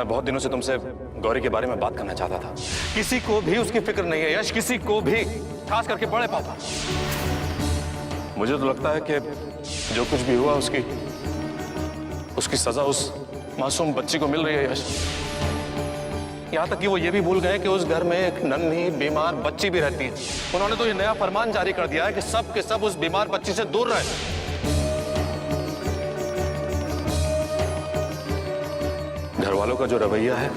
मैं बहुत दिनों से तुमसे गौरी के बारे में बात करना चाहता था। किसी को भी उसकी फिक्र नहीं है यश, किसी को भी, खास करके बड़े पापा। मुझे तो लगता है कि जो कुछ भी हुआ उसकी सजा उस मासूम बच्ची को मिल रही है यश। यहां तक कि वो ये भी भूल गए कि उस घर में एक नन्ही बीमार बच्ची भी रहती है। उन्होंने तो ये नया फरमान जारी कर दिया है कि सब के सब उस बीमार बच्ची से दूर रहे। घर वालों का जो रवैया है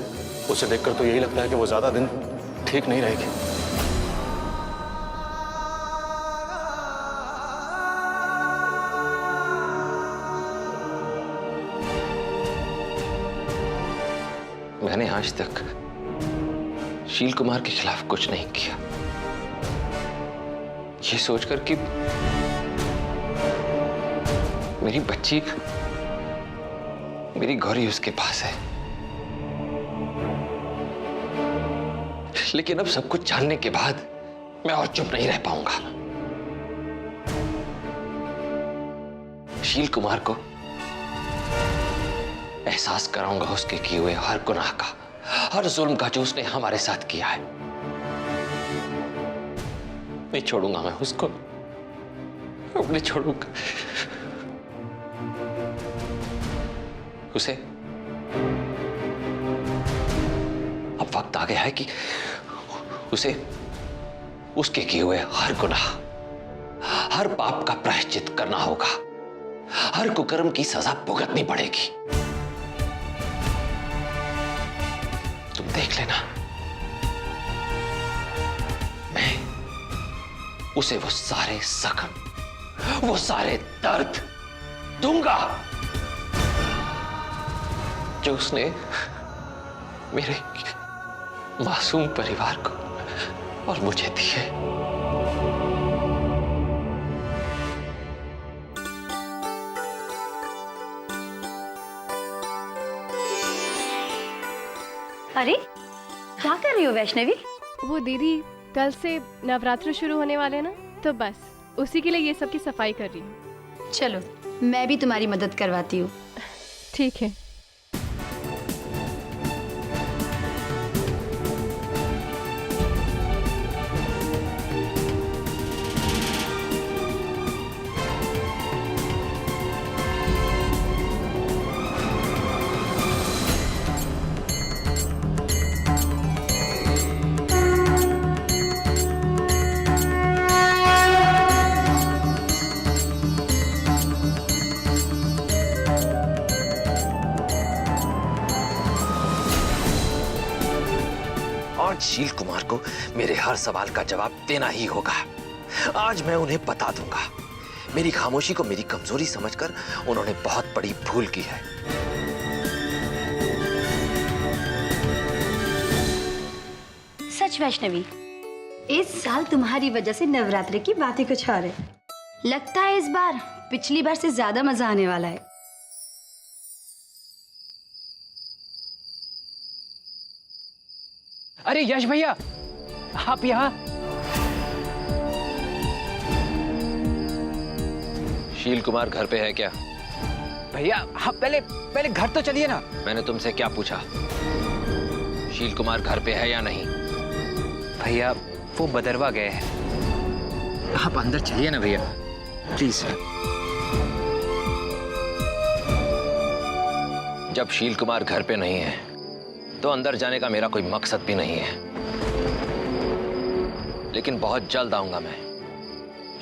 उसे देखकर तो यही लगता है कि वो ज्यादा दिन ठीक नहीं रहेगी। मैंने आज तक शील कुमार के खिलाफ कुछ नहीं किया, ये सोचकर कि मेरी बच्ची, मेरी गौरी उसके पास है। लेकिन अब सब कुछ जानने के बाद मैं और चुप नहीं रह पाऊंगा। शील कुमार को एहसास कराऊंगा उसके किए हुए हर गुनाह का, हर जुल्म का जो उसने हमारे साथ किया है। नहीं छोड़ूंगा मैं उसको, अब नहीं छोड़ूंगा उसे। अब वक्त आ गया है कि उसे उसके किए हुए हर गुनाह, हर पाप का प्रायश्चित करना होगा, हर कुकर्म की सजा भुगतनी पड़ेगी। तुम देख लेना, मैं उसे वो सारे जख्म, वो सारे दर्द दूंगा जो उसने मेरे मासूम परिवार को और मुझे दिए। अरे क्या कर रही हो वैष्णवी? वो दीदी, कल से नवरात्र शुरू होने वाले हैं ना, तो बस उसी के लिए ये सब की सफाई कर रही हूँ। चलो मैं भी तुम्हारी मदद करवाती हूँ। ठीक है। आज शील कुमार को मेरे हर सवाल का जवाब देना ही होगा। आज मैं उन्हें बता दूंगा, मेरी खामोशी को मेरी कमजोरी समझकर उन्होंने बहुत बड़ी भूल की है। सच वैष्णवी, इस साल तुम्हारी वजह से नवरात्रि की बातें कुछ और है। लगता है इस बार पिछली बार से ज्यादा मजा आने वाला है। अरे यश भैया, आप यहाँ? शील कुमार घर पे है क्या? भैया आप पहले घर तो चलिए ना। मैंने तुमसे क्या पूछा? शील कुमार घर पे है या नहीं? भैया वो बदरवा गए हैं। आप अंदर चलिए ना भैया, प्लीज। जब शील कुमार घर पे नहीं है तो अंदर जाने का मेरा कोई मकसद भी नहीं है। लेकिन बहुत जल्द आऊंगा मैं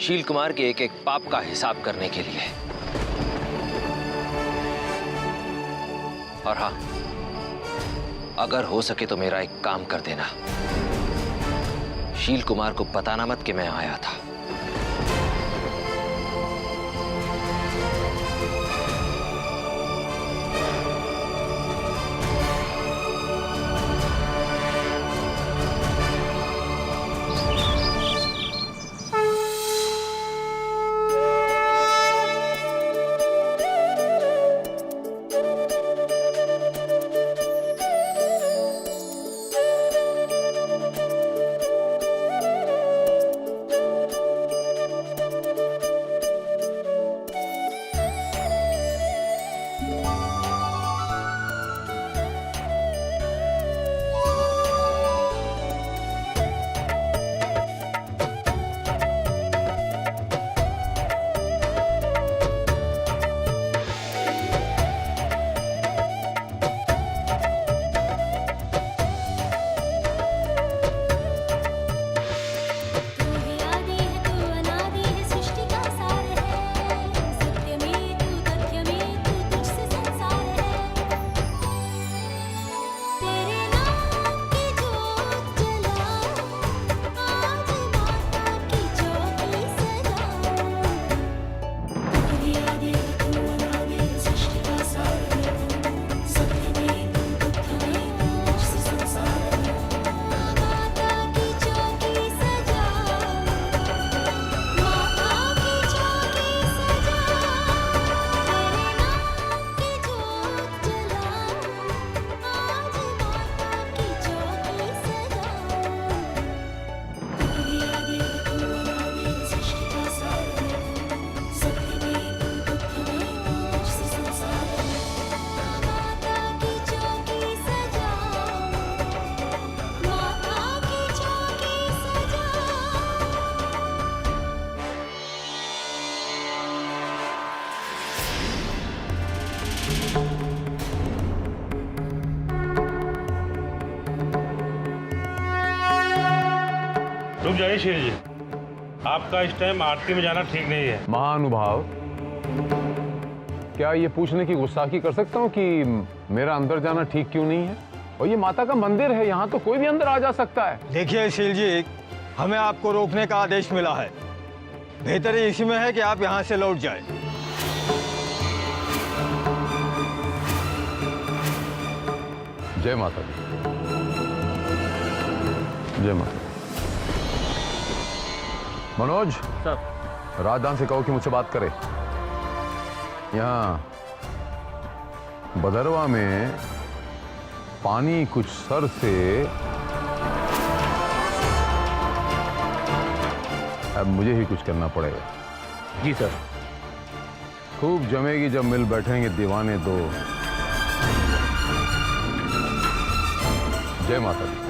शील कुमार के एक एक पाप का हिसाब करने के लिए। और हाँ, अगर हो सके तो मेरा एक काम कर देना, शील कुमार को बताना मत कि मैं आया था। रुक जाइए शेर जी, आपका इस टाइम आरती में जाना ठीक नहीं है। महानुभाव, क्या ये पूछने की गुस्ताखी कर सकता हूँ कि मेरा अंदर जाना ठीक क्यों नहीं है? और ये माता का मंदिर है, यहाँ तो कोई भी अंदर आ जा सकता है। देखिए शील जी, हमें आपको रोकने का आदेश मिला है। बेहतर इसी में है कि आप यहाँ से लौट जाएं। जय माता दी। जय माता। मनोज सर, राजदान से कहो कि मुझसे बात करे। यहाँ बदरवा में पानी कुछ सर से अब मुझे ही कुछ करना पड़ेगा। जी सर। खूब जमेगी जब मिल बैठेंगे दीवाने दो। जय माता दी।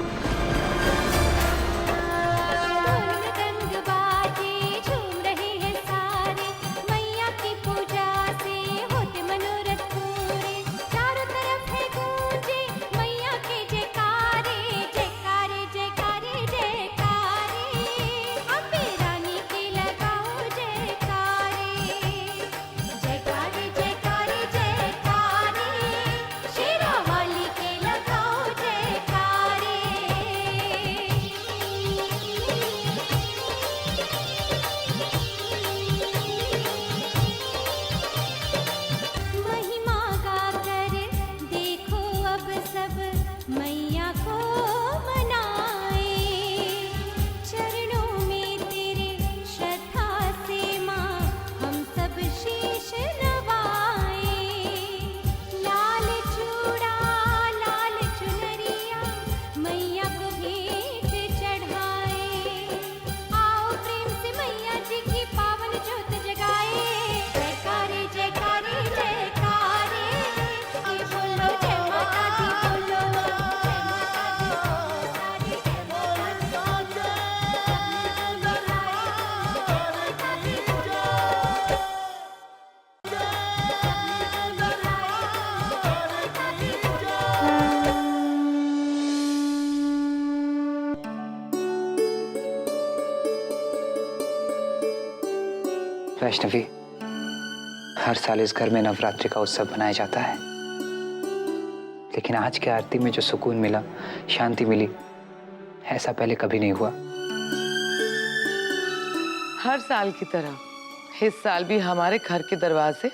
वैष्णवी, हर साल इस घर में नवरात्रि का उत्सव मनाया जाता है, लेकिन आज की आरती में जो सुकून मिला, शांति मिली, ऐसा पहले कभी नहीं हुआ। हर साल की तरह इस साल भी हमारे घर के दरवाजे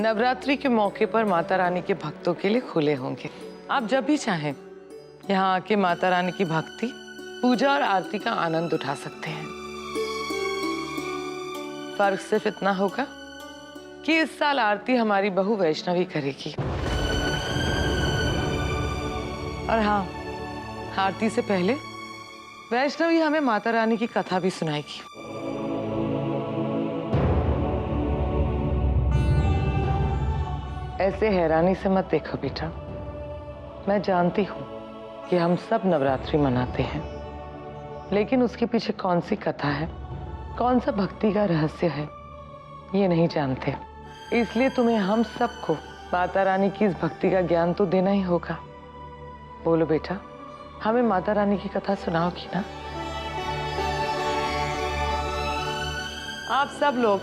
नवरात्रि के मौके पर माता रानी के भक्तों के लिए खुले होंगे। आप जब भी चाहें यहाँ आके माता रानी की भक्ति, पूजा और आरती का आनंद उठा सकते हैं। फर्क सिर्फ इतना होगा कि इस साल आरती हमारी बहू वैष्णवी करेगी। और हाँ, आरती से पहले वैष्णवी हमें माता रानी की कथा भी सुनाएगी। ऐसे हैरानी से मत देखो बेटा, मैं जानती हूँ कि हम सब नवरात्रि मनाते हैं, लेकिन उसके पीछे कौन सी कथा है, कौन सा भक्ति का रहस्य है, ये नहीं जानते। इसलिए तुम्हें हम सबको माता रानी की इस भक्ति का ज्ञान तो देना ही होगा। बोलो बेटा, हमें माता रानी की कथा सुनाओगी ना? आप सब लोग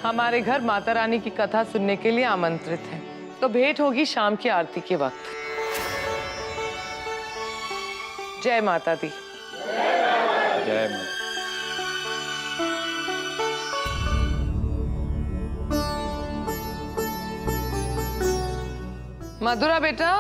हमारे घर माता रानी की कथा सुनने के लिए आमंत्रित हैं। तो भेंट होगी शाम की आरती के वक्त। जय माता दी। जय माता। मधुरा बेटा,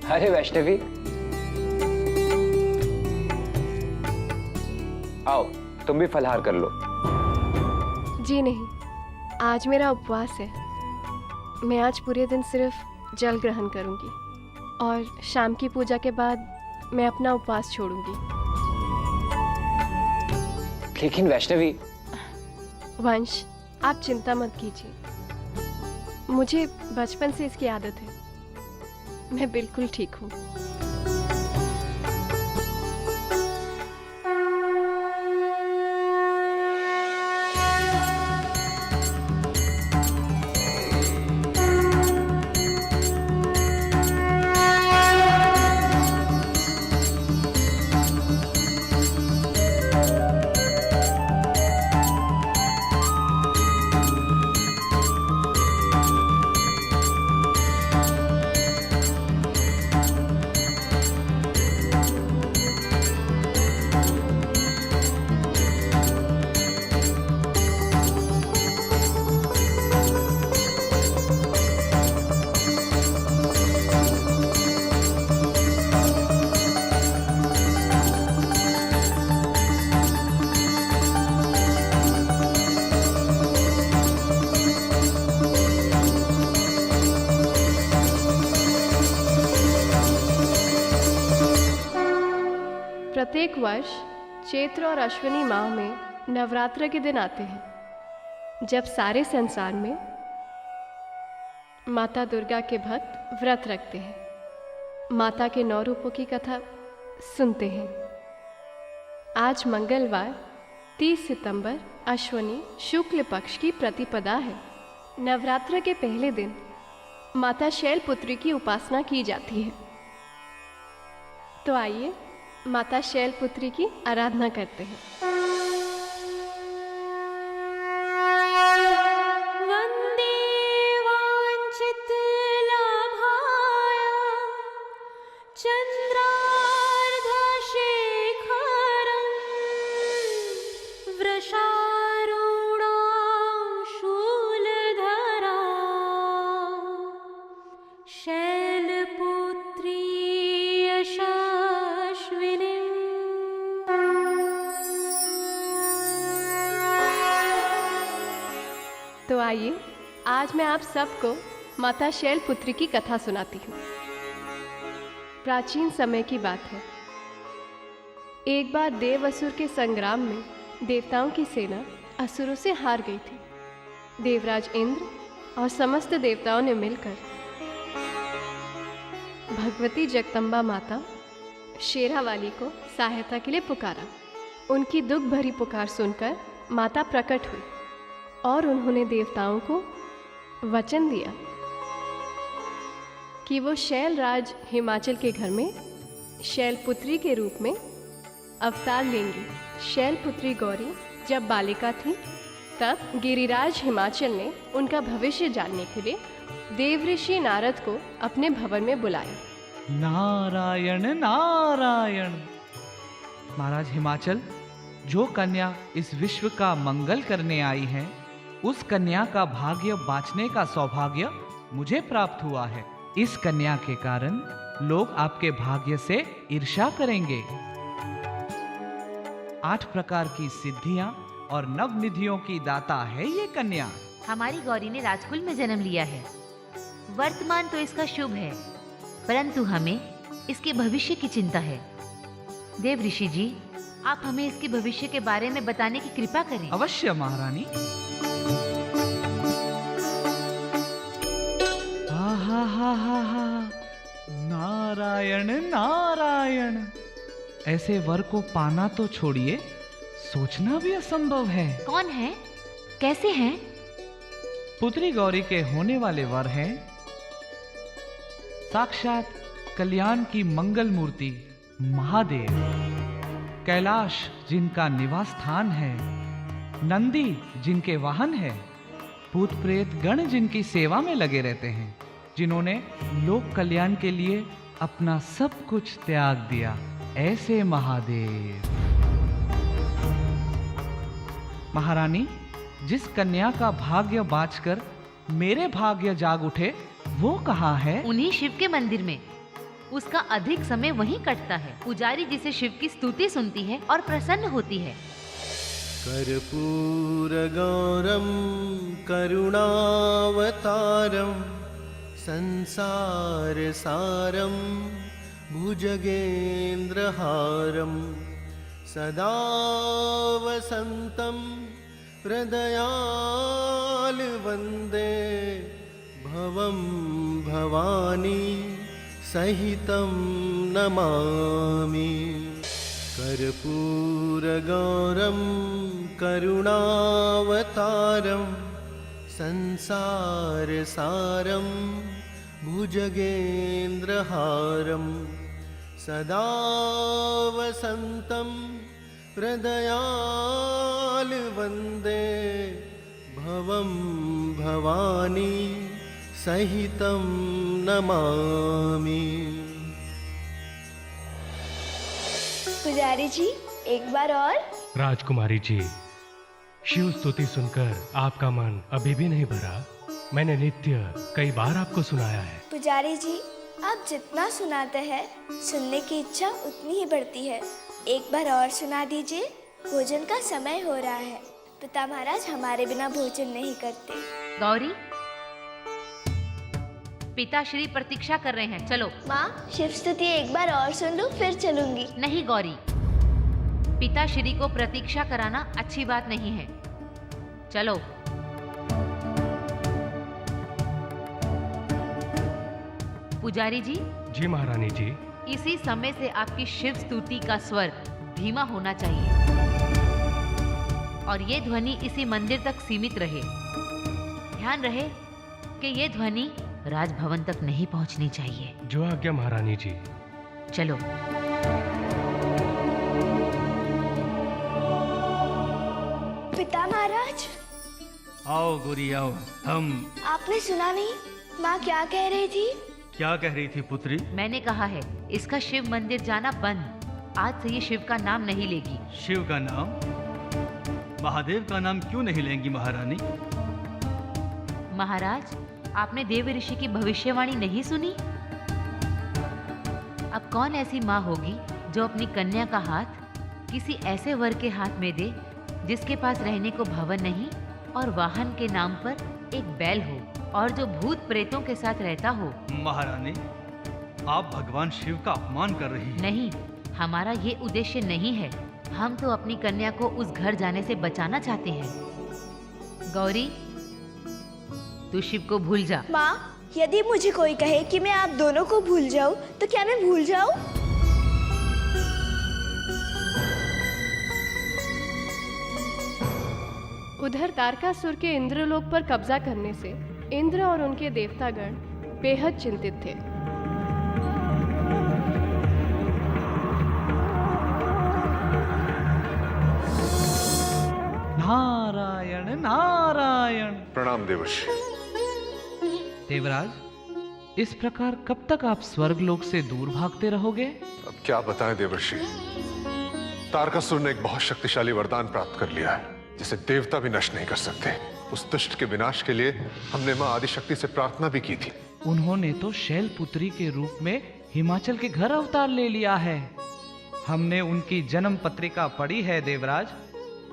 अरे वैष्णवी, आओ तुम भी फलहार कर लो। जी नहीं, आज मेरा उपवास है। मैं आज पूरे दिन सिर्फ जल ग्रहण करूंगी और शाम की पूजा के बाद मैं अपना उपवास छोड़ूंगी। लेकिन वैष्णवी। वंश, आप चिंता मत कीजिए, मुझे बचपन से इसकी आदत है। मैं बिल्कुल ठीक हूँ। प्रत्येक वर्ष चैत्र और अश्विनी माह में नवरात्र के दिन आते हैं, जब सारे संसार में माता दुर्गा के भक्त व्रत रखते हैं, माता के 9 रूपों की कथा सुनते हैं। आज मंगलवार 30 सितंबर अश्विनी शुक्ल पक्ष की प्रतिपदा है। नवरात्र के पहले दिन माता शैलपुत्री की उपासना की जाती है। तो आइए माता शैलपुत्री की आराधना करते हैं। तो आइए आज मैं आप सबको माता शैलपुत्री की कथा सुनाती हूँ। प्राचीन समय की बात है। एक बार देव असुर के संग्राम में देवताओं की सेना असुरों से हार गई थी। देवराज इंद्र और समस्त देवताओं ने मिलकर भगवती जगदम्बा माता शेरावाली को सहायता के लिए पुकारा। उनकी दुख भरी पुकार सुनकर माता प्रकट हुई और उन्होंने देवताओं को वचन दिया कि वो शैलराज हिमाचल के घर में शैलपुत्री के रूप में अवतार लेंगी। शैलपुत्री गौरी जब बालिका थी तब गिरिराज हिमाचल ने उनका भविष्य जानने के लिए देवऋषि नारद को अपने भवन में बुलाया। नारायण नारायण। महाराज हिमाचल, जो कन्या इस विश्व का मंगल करने आई है, उस कन्या का भाग्य बाँचने का सौभाग्य मुझे प्राप्त हुआ है। इस कन्या के कारण लोग आपके भाग्य से ईर्ष्या करेंगे। 8 प्रकार की सिद्धियां और नवनिधियों की दाता है ये कन्या। हमारी गौरी ने राजकुल में जन्म लिया है। वर्तमान तो इसका शुभ है, परंतु हमें इसके भविष्य की चिंता है। देव ऋषि जी, आप हमें इसके भविष्य के बारे में बताने की कृपा करें। अवश्य महारानी। हा नारायण नारायण। ऐसे वर को पाना तो छोड़िए, सोचना भी असंभव है। कौन है, कैसे हैं? पुत्री गौरी के होने वाले वर हैं साक्षात कल्याण की मंगल मूर्ति महादेव, कैलाश जिनका निवास स्थान है, नंदी जिनके वाहन है, भूत प्रेत गण जिनकी सेवा में लगे रहते हैं, जिन्होंने लोक कल्याण के लिए अपना सब कुछ त्याग दिया, ऐसे महादेव। महारानी, जिस कन्या का भाग्य बाँचकर मेरे भाग्य जाग उठे, वो कहाँ है? उन्हीं शिव के मंदिर में। उसका अधिक समय वहीं कटता है। पुजारी जिसे शिव की स्तुति सुनती है और प्रसन्न होती है। कर्पूरगौरं करुणावतारं संसारसारं भुजगेन्द्रहारं सदा वसन्तं हृदयाल वन्दे भवं भवानी सहितं नमामि। कर्पूरगौरं करुणावतारं संसारसारं भुजगेन्द्रहारं सदा वसन्तं हृदयाल वन्दे भवं भवानी सहितं नमामि। पुजारी जी, एक बार और। राजकुमारी जी, शिव स्तुति सुनकर आपका मन अभी भी नहीं भरा? मैंने नित्य कई बार आपको सुनाया है। पुजारी जी, आप जितना सुनाते हैं सुनने की इच्छा उतनी ही बढ़ती है। एक बार और सुना दीजिए। भोजन का समय हो रहा है। पिता महाराज हमारे बिना भोजन नहीं करते। गौरी, पिताश्री प्रतीक्षा कर रहे हैं, चलो। माँ, शिव स्तुति एक बार और सुन लूं, फिर चलूंगी। नहीं गौरी, पिताश्री को प्रतीक्षा कराना अच्छी बात नहीं है। चलो। पुजारी जी। जी महारानी जी। इसी समय से आपकी शिव स्तुति का स्वर धीमा होना चाहिए और ये ध्वनि इसी मंदिर तक सीमित रहे। ध्यान रहे कि ये ध्वनि राजभवन तक नहीं पहुंचनी चाहिए। जो आज्ञा महारानी जी। चलो। पिता महाराज। आओ गोरी आओ। हम। आपने सुना नहीं माँ क्या कह रही थी? क्या कह रही थी पुत्री? मैंने कहा है इसका शिव मंदिर जाना बंद। आज से ये शिव का नाम नहीं लेगी। शिव का नाम? महादेव का नाम क्यों नहीं लेंगी महारानी? महाराज, आपने देव ऋषि की भविष्यवाणी नहीं सुनी? अब कौन ऐसी माँ होगी जो अपनी कन्या का हाथ किसी ऐसे वर के हाथ में दे जिसके पास रहने को भवन नहीं और वाहन के नाम पर एक बैल हो और जो भूत प्रेतों के साथ रहता हो। महारानी, आप भगवान शिव का अपमान कर रही हैं। नहीं, हमारा ये उद्देश्य नहीं है। हम तो अपनी कन्या को उस घर जाने से बचाना चाहते हैं। गौरी, तू शिव को भूल जा। माँ, यदि मुझे कोई कहे कि मैं आप दोनों को भूल जाऊं, तो क्या मैं भूल जाऊं? उधर तारकासुर के इंद्रलोक पर कब्जा करने से इंद्र और उनके देवतागण बेहद चिंतित थे। नारायण नारायण। प्रणाम देवर्षि। देवराज, इस प्रकार कब तक आप स्वर्गलोक से दूर भागते रहोगे? अब क्या बताएं देवर्षि, तारकासुर ने एक बहुत शक्तिशाली वरदान प्राप्त कर लिया है जिसे देवता भी नष्ट नहीं कर सकते। उस दुष्ट के विनाश के लिए हमने मां आदिशक्ति से प्रार्थना भी की थी। उन्होंने तो शैलपुत्री के रूप में हिमाचल के घर अवतार ले लिया है। हमने उनकी जन्म पत्रिका पढ़ी है देवराज।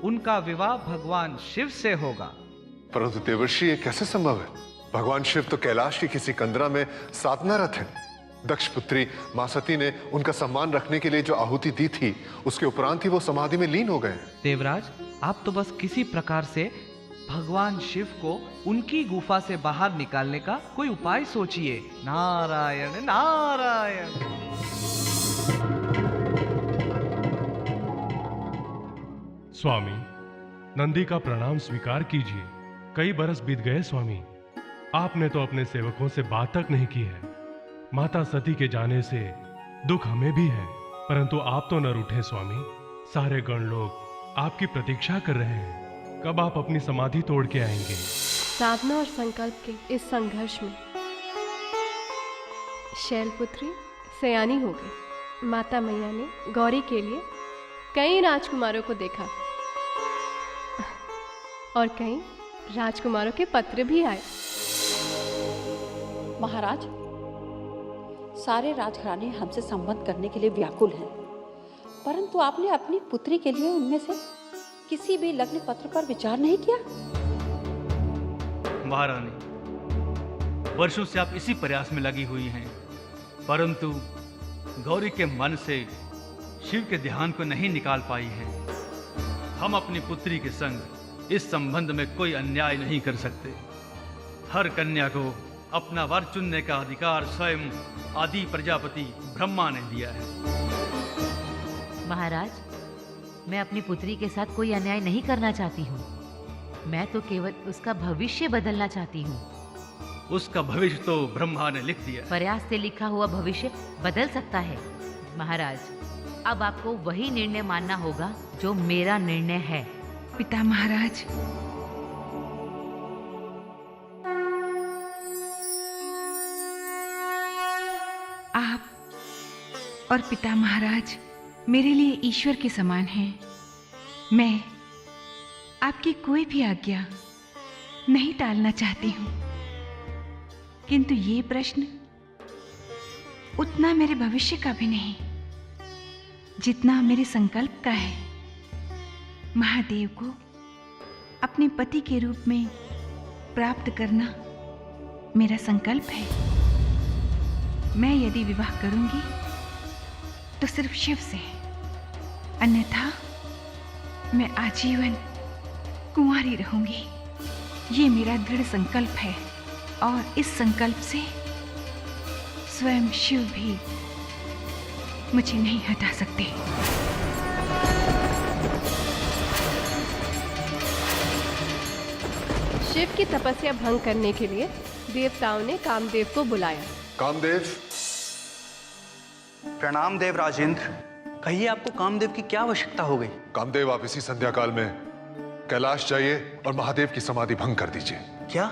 उनका विवाह भगवान शिव से होगा। परंतु देवर्षि, ये कैसे संभव है? भगवान शिव तो कैलाश की किसी कंदरा में साधनारत है। दक्ष पुत्री मां सती ने उनका सम्मान रखने के लिए जो आहुति दी थी, उसके उपरांत ही वो समाधि में लीन हो गए। देवराज, आप तो बस किसी प्रकार से भगवान शिव को उनकी गुफा से बाहर निकालने का कोई उपाय सोचिए। नारायण नारायण। स्वामी, नंदी का प्रणाम स्वीकार कीजिए। कई बरस बीत गए स्वामी, आपने तो अपने सेवकों से बात तक नहीं की है। माता सती के जाने से दुख हमें भी है, परंतु आप तो न रूठे स्वामी। सारे गण लोग आपकी प्रतीक्षा कर रहे हैं। कब आप अपनी समाधि तोड़ के आएंगे? साधना और संकल्प के इस संघर्ष में शैलपुत्री सयानी हो गई। माता मैया ने गौरी के लिए कई राजकुमारों को देखा और कई राजकुमारों के पत्र भी आए। महाराज, सारे राजघराने हमसे संबंध करने के लिए व्याकुल हैं, परंतु आपने अपनी पुत्री के लिए उनमें से किसी भी लग्न पत्र पर विचार नहीं किया? महारानी, वर्षों से आप इसी प्रयास में लगी हुई हैं, परंतु गौरी के मन से शिव के ध्यान को नहीं निकाल पाई हैं। हम अपनी पुत्री के संग इस संबंध में कोई अन्याय नहीं कर सकते। हर कन्या को अपना वर चुनने का अधिकार स्वयं आदि प्रजापति ब्रह्मा ने दिया है। महाराज, मैं अपनी पुत्री के साथ कोई अन्याय नहीं करना चाहती हूँ। मैं तो केवल उसका भविष्य बदलना चाहती हूँ। उसका भविष्य तो ब्रह्मा ने लिख दिया। प्रयास से लिखा हुआ भविष्य बदल सकता है। महाराज, अब आपको वही निर्णय मानना होगा जो मेरा निर्णय है। पिता महाराज, आप और पिता महाराज मेरे लिए ईश्वर के समान हैं। मैं आपकी कोई भी आज्ञा नहीं टालना चाहती हूँ, किंतु ये प्रश्न उतना मेरे भविष्य का भी नहीं जितना मेरे संकल्प का है। महादेव को अपने पति के रूप में प्राप्त करना मेरा संकल्प है। मैं यदि विवाह करूंगी तो सिर्फ शिव से, अन्यथा मैं आजीवन कुंवारी रहूंगी। ये मेरा दृढ़ संकल्प है और इस संकल्प से स्वयं शिव भी मुझे नहीं हटा सकते। शिव की तपस्या भंग करने के लिए देवताओं ने कामदेव को बुलाया। कामदेव। प्रणाम देव राजेंद्र। कहिए आपको कामदेव की क्या आवश्यकता हो गई? कामदेव, आप इसी संध्या काल में कैलाश जाइए और महादेव की समाधि भंग कर दीजिए। क्या?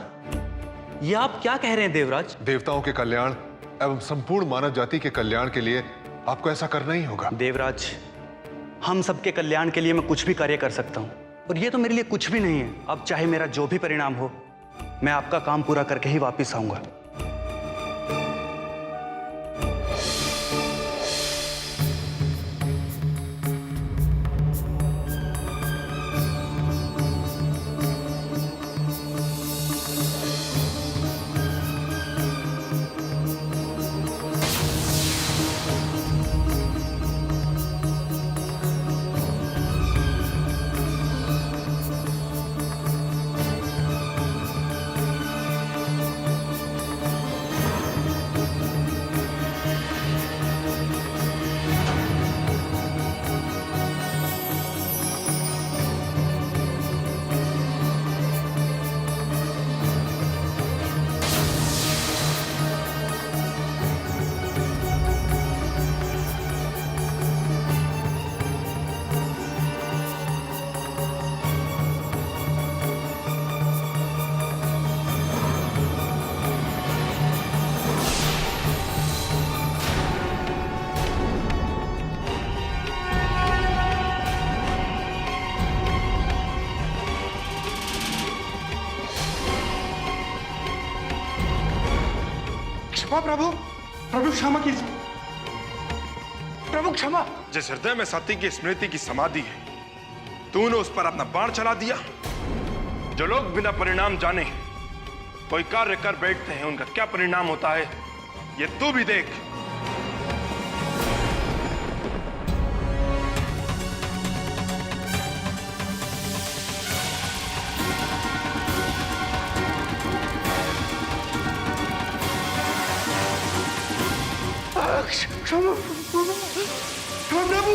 ये आप क्या कह रहे हैं देवराज? देवताओं के कल्याण एवं संपूर्ण मानव जाति के कल्याण के लिए आपको ऐसा करना ही होगा। देवराज, हम सबके कल्याण के लिए मैं कुछ भी कार्य कर सकता हूँ, और ये तो मेरे लिए कुछ भी नहीं है। अब चाहे मेरा जो भी परिणाम हो, मैं आपका काम पूरा करके ही वापिस आऊंगा। प्रभु, प्रभु क्षमा कीजिए। प्रभु क्षमा। जिस हृदय में सती की स्मृति की समाधि है, तूने उस पर अपना बाण चला दिया। जो लोग बिना परिणाम जाने कोई कार्य कर बैठते हैं, उनका क्या परिणाम होता है, ये तू भी देख। क्षमा प्रभु।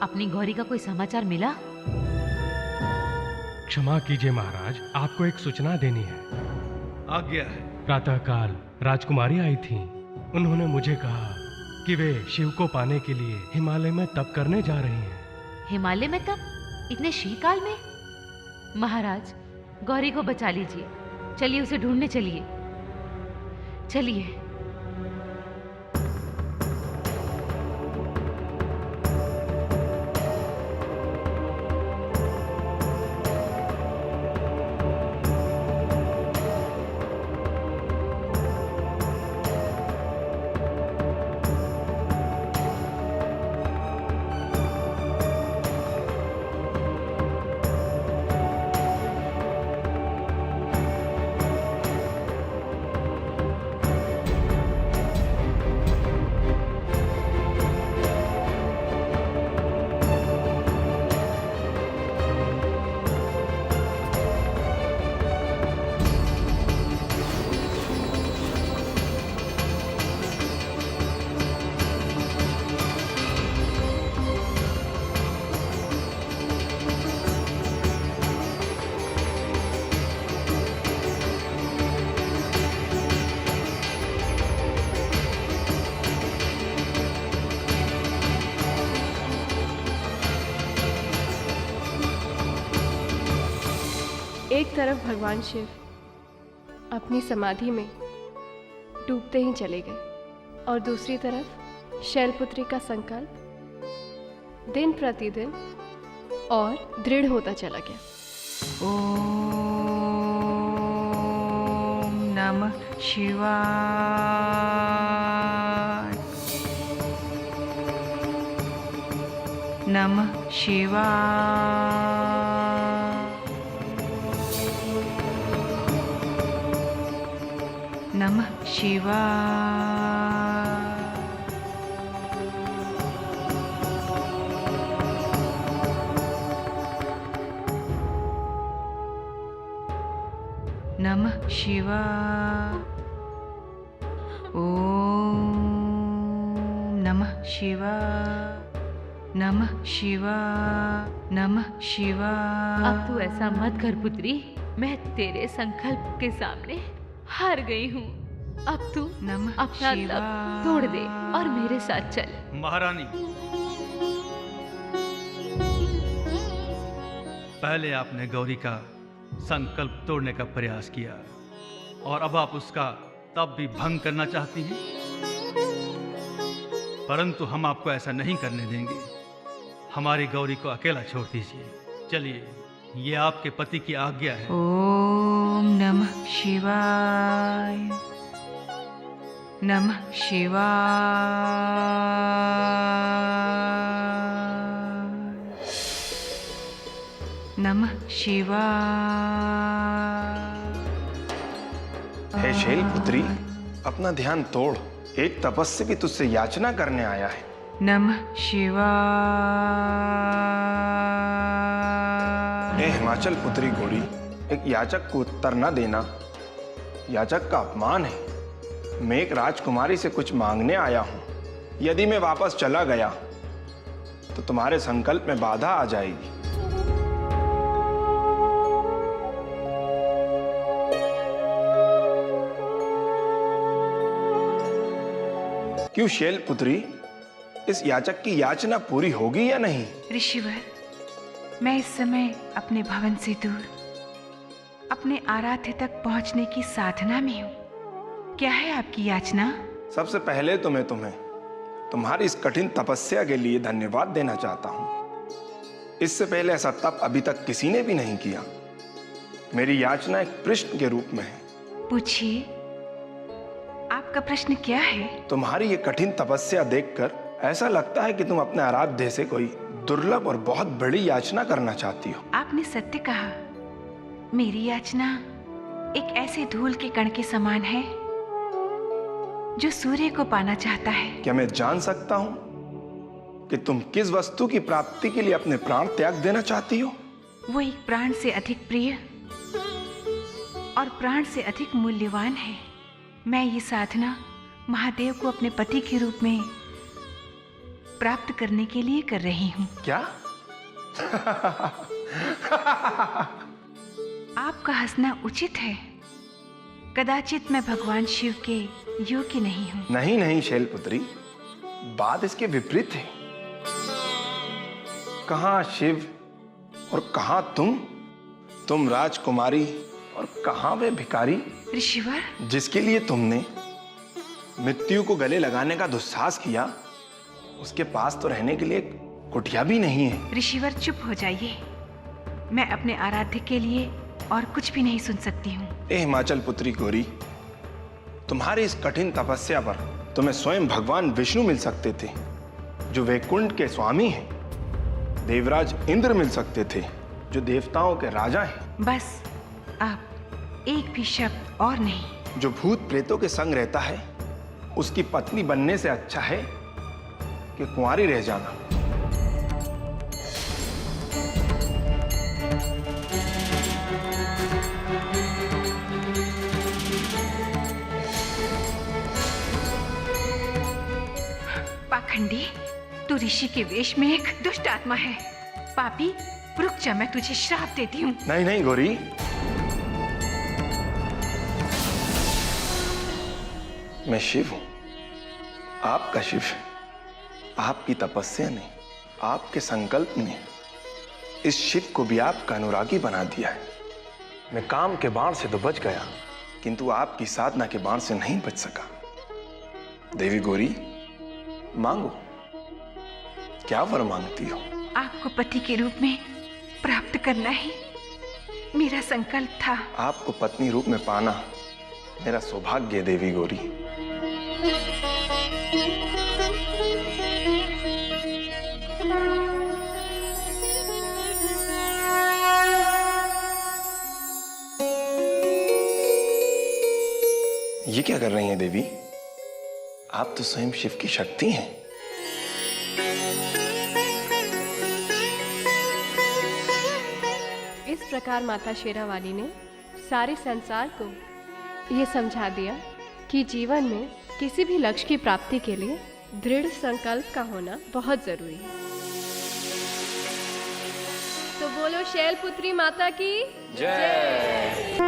अपनी गौरी का कोई समाचार मिला? क्षमा कीजिए महाराज, आपको एक सूचना देनी है। आज्ञा है। प्रातःकाल राजकुमारी आई थीं। उन्होंने मुझे कहा कि वे शिव को पाने के लिए हिमालय में तप करने जा रही हैं। हिमालय में तप? इतने शीतकाल में? महाराज, गौरी को बचा लीजिए। चलिए उसे ढूंढने चलिए। चलिए। एक तरफ भगवान शिव अपनी समाधि में डूबते ही चले गए और दूसरी तरफ शैलपुत्री का संकल्प दिन प्रतिदिन और दृढ़ होता चला गया। ओम नमः शिवाय। नमः शिवाय। नमः शिवाय। नमः शिवाय। ओम नमः शिवाय। नमः शिवाय। नमः शिवाय। अब तू ऐसा मत कर पुत्री, मैं तेरे संकल्प के सामने हार गई हूँ। अब तू अपना तप तोड़ दे और मेरे साथ चल। महारानी, पहले आपने गौरी का संकल्प तोड़ने का प्रयास किया और अब आप उसका तप भी भंग करना चाहती हैं, परंतु हम आपको ऐसा नहीं करने देंगे। हमारी गौरी को अकेला छोड़ दीजिए। चलिए, ये आपके पति की आज्ञा है। ओम नमः शिवाय। नमः शिवाय। नमः शिवाय। हे शैलपुत्री, अपना ध्यान तोड़। एक तपस्वी भी तुझसे याचना करने आया है। नमः शिवाय। हे हिमाचल पुत्री गौरी, एक याचक को उत्तर न देना याचक का अपमान है। मैं एक राजकुमारी से कुछ मांगने आया हूं। यदि मैं वापस चला गया तो तुम्हारे संकल्प में बाधा आ जाएगी। क्यों शैलपुत्री, इस याचक की याचना पूरी होगी या नहीं? ऋषिवर, मैं इस समय अपने भवन से दूर अपने आराध्य तक पहुंचने की साधना में हूँ। क्या है आपकी याचना? सबसे पहले तो मैं तुम्हें तुम्हारी इस कठिन तपस्या के लिए धन्यवाद देना चाहता हूँ। इससे पहले ऐसा तप अभी तक किसी ने भी नहीं किया। मेरी याचना एक प्रश्न के रूप में है। पूछिए, आपका प्रश्न क्या है? तुम्हारी ये कठिन तपस्या देखकर ऐसा लगता है कि तुम अपने आराध्य से कोई दुर्लभ और बहुत बड़ी याचना करना चाहती हो। आपने सत्य कहा। मेरी याचना एक ऐसे धूल के कण के समान है जो सूर्य को पाना चाहता है। क्या मैं जान सकता हूं कि तुम किस वस्तु की प्राप्ति के लिए अपने प्राण त्याग देना चाहती हो? वो एक प्राण से अधिक प्रिय और प्राण से अधिक मूल्यवान है। मैं ये साधना महादेव को अपने पति के रूप में प्राप्त करने के लिए कर रही हूँ। क्या? आपका हंसना उचित है। कदाचित मैं भगवान शिव के योग्य नहीं हूँ। नहीं नहीं शैलपुत्री, बात इसके विपरीत है। कहाँ शिव और कहाँ तुम राजकुमारी और कहाँ वे भिखारी ऋषिवर, जिसके लिए तुमने मृत्यु को गले लगाने का दुस्साहस किया, उसके पास तो रहने के लिए एक कुटिया भी नहीं है। ऋषिवर, चुप हो जाइए। मैं अपने आराध्य के लिए और कुछ भी नहीं सुन सकती हूँ। ए हिमाचल पुत्री गौरी, तुम्हारी इस कठिन तपस्या पर तुम्हें स्वयं भगवान विष्णु मिल सकते थे, जो वैकुंठ के स्वामी हैं। देवराज इंद्र मिल सकते थे, जो देवताओं के राजा हैं। बस आप एक भी शब्द और नहीं। जो भूत प्रेतों के संग रहता है, उसकी पत्नी बनने से अच्छा है कि कुंवारी रह जाना। पाखंडी, तू ऋषि के वेश में एक दुष्ट आत्मा है। पापी, रुक जा, मैं तुझे श्राप देती हूँ। नहीं नहीं गौरी, मैं शिव हूं, आपका शिव। आपकी तपस्या ने, आपके संकल्प ने इस शिव को भी आपका अनुरागी बना दिया है। मैं काम के बाण से तो बच गया, किंतु आपकी साधना के बाण से नहीं बच सका। देवी गौरी, मांगो, क्या वर मांगती हो? आपको पति के रूप में प्राप्त करना ही मेरा संकल्प था। आपको पत्नी रूप में पाना मेरा सौभाग्य है देवी गौरी। ये क्या कर रही हैं देवी? आप तो स्वयं शिव की शक्ति हैं। इस प्रकार माता शेरावाली ने सारे संसार को ये समझा दिया कि जीवन में किसी भी लक्ष्य की प्राप्ति के लिए दृढ़ संकल्प का होना बहुत जरूरी है। तो बोलो शैलपुत्री माता की जय।